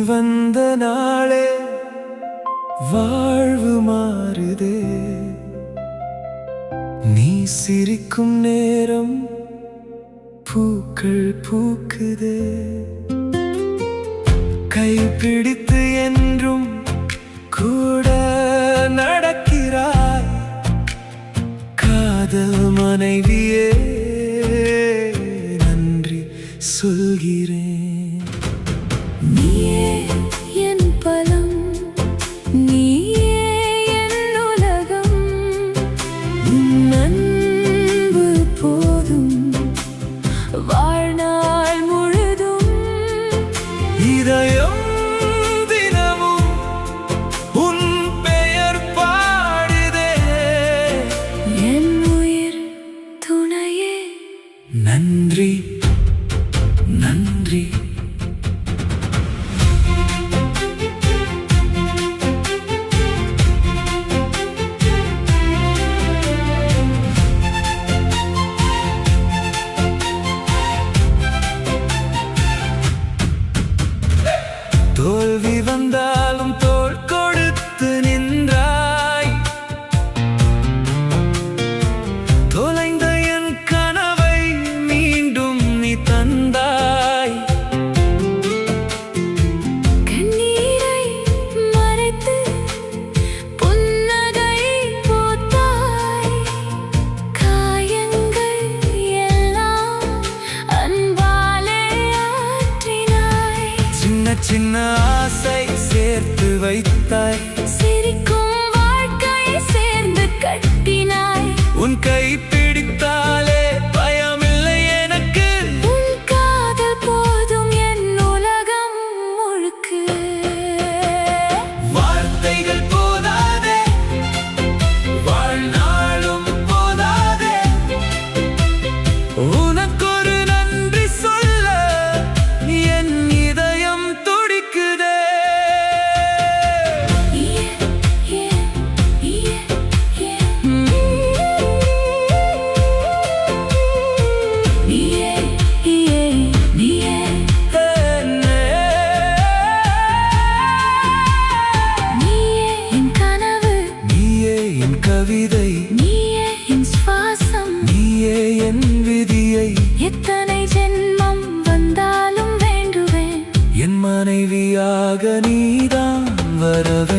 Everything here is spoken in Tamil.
வந்த நாளே வாழ்வு மாறுதே, நீ சிரிக்கும் நேரம் பூக்கள் பூக்குதே. கைப்பிடித்து என்றும் கூட நடக்கிறாய், காதல் மனைவியே நன்றி சொல்கிறேன். நீயே என் பலம், நீயே என் உலகம், உன் அன்பு போதும் வாழ்நாள் முழுதும். இதயம் தினமும் உன் பெயர் பாடுதே, என் உயிர் துணையே நன்றி நன்றி. தோல்வி வந்தாலும் தோள் கொடுத்து நின்றாய், தொலைந்த என் கனவை மீண்டும் நீ தந்தாய். கண்ணீரை மறைத்து புன்னகை போத்தாய், காயங்கள் எல்லாம் அன்பாலே ஆற்றினாய். சின்ன சின்ன ஆசை சேர்த்து வைத்தாய், சிரிக்கும் வாழ்க்கை சேர்ந்து கட்டினாய். உன் கை பிடித்தாலே பயமில்லை எனக்கு, உன் காதல் போதும் என் உலகம் முழுக்கு. வார்த்தைகள் போதாதே, வாழ்நாளும் போதாதே, உனக்கொரு நன்றி சொல்ல என் இதயம் துடிக்குதே. கவிதை நீயே என் சுவாசம், நீயே என் விதியை எத்தனை ஜென்மம் வந்தாலும் வேண்டுவேன். என் மனைவியாக நீதான் வரவே.